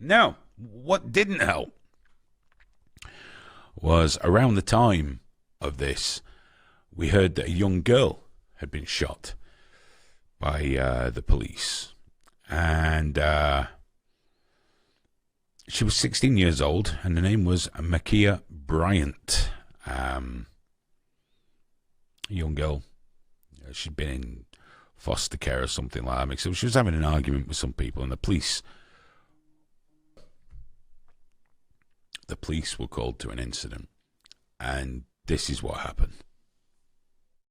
Now, what didn't help was around the time of this, we heard that a young girl had been shot by the police. And she was 16 years old, and her name was Makia Bryant. A young girl. She'd been in foster care or something like that. So she was having an argument with some people, and the police were called to an incident. And this is what happened.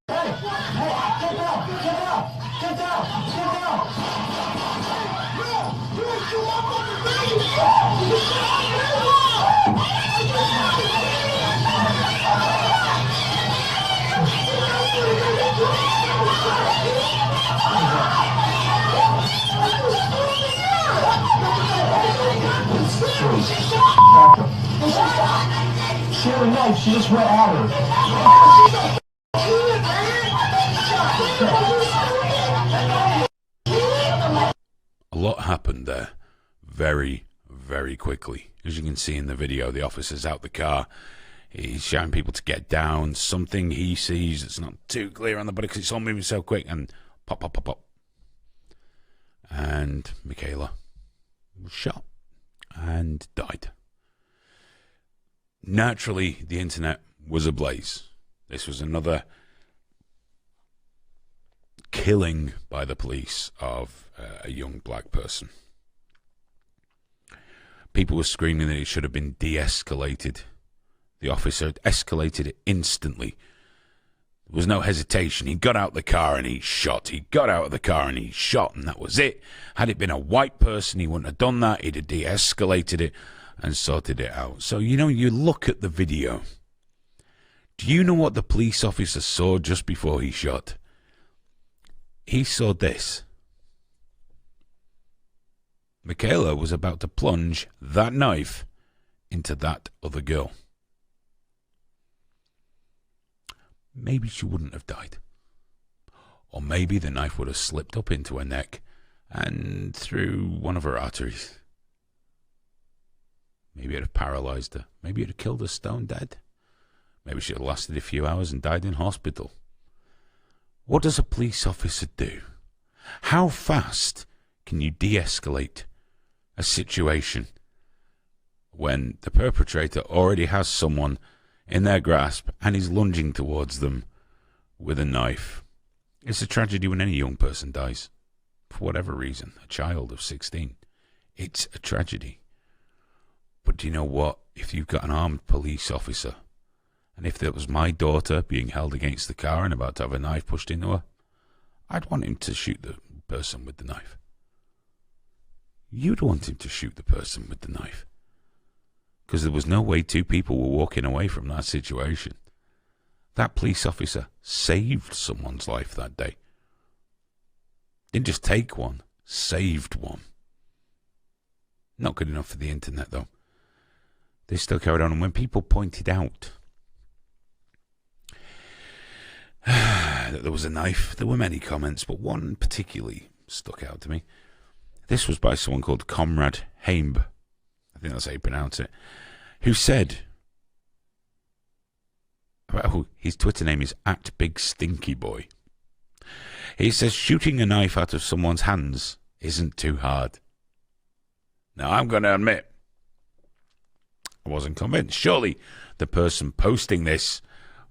Hey, get down, get down, get down, get down. She had a knife, she just went at her. A lot happened there very, very quickly. As you can see in the video, the officer's out the car. He's shouting people to get down. Something he sees that's not too clear on the body because it's all moving so quick. And pop, pop, pop, pop. And Michaela was shot and died. Naturally, the internet was ablaze. This was another killing by the police of a young black person. People were screaming that it should have been de-escalated. The officer escalated it instantly. There was no hesitation. He got out the car and he shot. He got out of the car and he shot, and that was it. Had it been a white person, he wouldn't have done that. He'd have de-escalated it and sorted it out. So, you know, you look at the video. Do you know what the police officer saw just before he shot? He saw this. Michaela was about to plunge that knife into that other girl. Maybe she wouldn't have died. Or maybe the knife would have slipped up into her neck and through one of her arteries. Maybe it'd have paralyzed her. Maybe it'd have killed her stone dead. Maybe she'd have lasted a few hours and died in hospital. What does a police officer do? How fast can you de-escalate a situation when the perpetrator already has someone in their grasp and is lunging towards them with a knife? It's a tragedy when any young person dies, for whatever reason. A child of 16. It's a tragedy. But do you know what? If you've got an armed police officer, and if that was my daughter being held against the car and about to have a knife pushed into her, I'd want him to shoot the person with the knife. You'd want him to shoot the person with the knife. Because there was no way two people were walking away from that situation. That police officer saved someone's life that day. Didn't just take one, saved one. Not good enough for the internet, though. They still carried on, and when people pointed out that there was a knife, there were many comments, but one particularly stuck out to me. This was by someone called Comrade Haimb, I think that's how you pronounce it, who said, his Twitter name is @BigStinkyBoy. He says, shooting a knife out of someone's hands isn't too hard. Now, I'm going to admit, I wasn't convinced. Surely the person posting this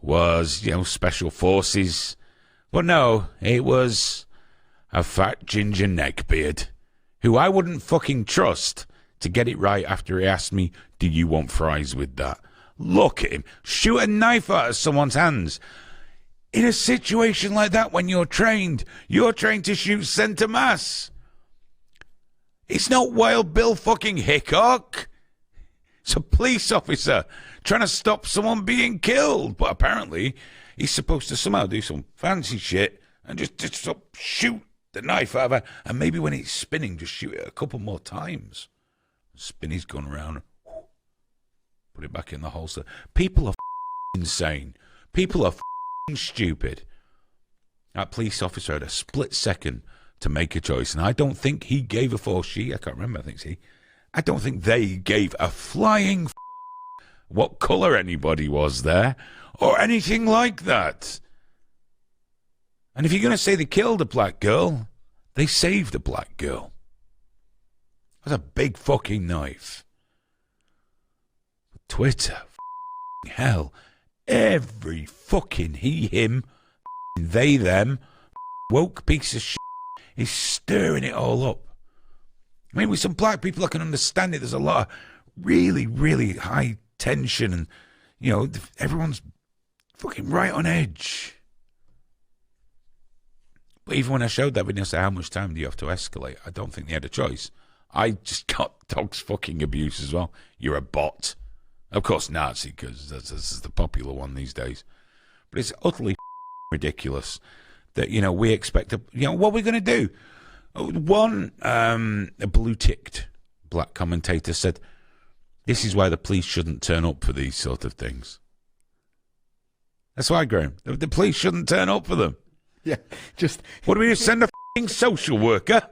was, special forces. But no, it was a fat ginger neckbeard who I wouldn't fucking trust to get it right after he asked me, do you want fries with that? Look at him. Shoot a knife out of someone's hands. In a situation like that, when you're trained to shoot centre mass. It's not Wild Bill fucking Hickok. It's a police officer trying to stop someone being killed. But apparently, he's supposed to somehow do some fancy shit and just shoot the knife out of her. And maybe when it's spinning, just shoot it a couple more times. Spin his gun around. Put it back in the holster. People are insane. People are stupid. That police officer had a split second to make a choice. And I don't think he gave a fuck. I can't remember. I think it's he. I don't think they gave a flying what colour anybody was there or anything like that. And if you're going to say they killed a black girl, they saved a black girl. That's a big fucking knife. Twitter, hell, every fucking he, him, they, them, woke piece of shit is stirring it all up. I mean, with some black people, I can understand it. There's a lot of really, really high tension and, you know, everyone's fucking right on edge. But even when I showed that video, I said, how much time do you have to escalate? I don't think they had a choice. I just got dog's fucking abuse as well. You're a bot. Of course, Nazi, because that's the popular one these days. But it's utterly ridiculous that, you know, we expect, what are we going to do? One, a blue-ticked black commentator said, this is why the police shouldn't turn up for these sort of things. That's why, Graham. The police shouldn't turn up for them. Yeah, just... What do we do, send a f***ing social worker?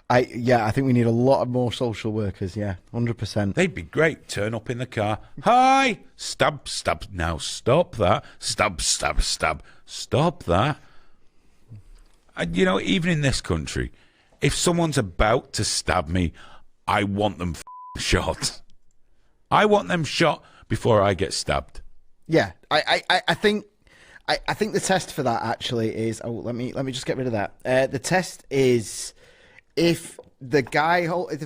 I think we need a lot of more social workers, 100%. They'd be great. Turn up in the car. Hi! Stab, stab. Now stop that. Stab, stab, stab. Stop that. And, you know, even in this country, if someone's about to stab me, I want them shot. I want them shot before I get stabbed. Yeah, I think the test for that actually is. Oh, let me just get rid of that. The test is if the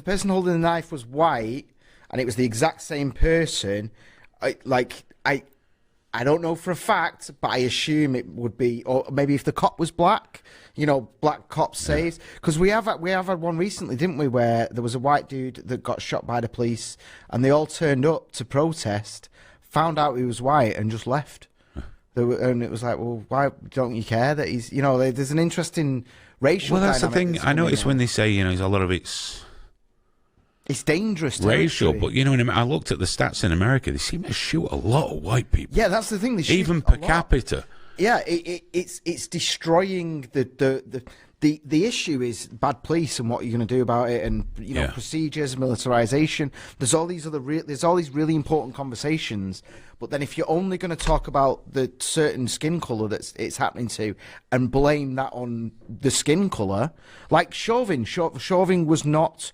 person holding the knife was white and it was the exact same person. I don't know for a fact, but I assume it would be, or maybe if the cop was black, you know, black cop saves. Because we have had one recently, didn't we, where there was a white dude that got shot by the police, and they all turned up to protest, found out he was white, and just left. And it was like, well, why don't you care that he's, you know, there's an interesting racial. Well, that's the thing. That's I notice when they say, you know, a lot of it's dangerous racial, territory. but you know, I looked at the stats in America. They seem to shoot a lot of white people. Yeah, that's the thing. They shoot even a per lot. capita. Yeah, it's destroying the issue is bad police and what you're going to do about it, and you know, procedures, militarization. There's all these really important conversations. But then if you're only going to talk about the certain skin color that it's happening to, and blame that on the skin color, like Chauvin was not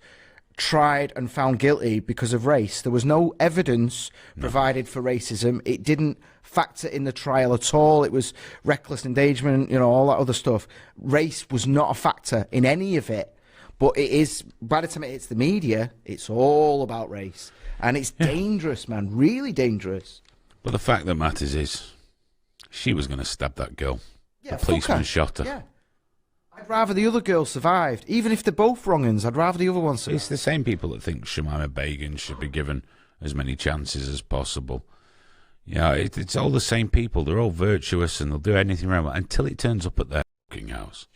tried and found guilty because of race. There was no evidence provided for racism. It didn't factor in the trial at all. It was reckless endangerment, you know, all that other stuff. Race was not a factor in any of it. But it is, by the time it hits the media, it's all about race. And it's dangerous, man, really dangerous. But the fact that matters is she was going to stab that girl. Yeah, the policeman shot her. Yeah. I'd rather the other girl survived. Even if they're both wrong-uns, I'd rather the other one survive. It's the same people that think Shamima Begum should be given as many chances as possible. Yeah, it's all the same people. They're all virtuous and they'll do anything around until it turns up at their fucking house.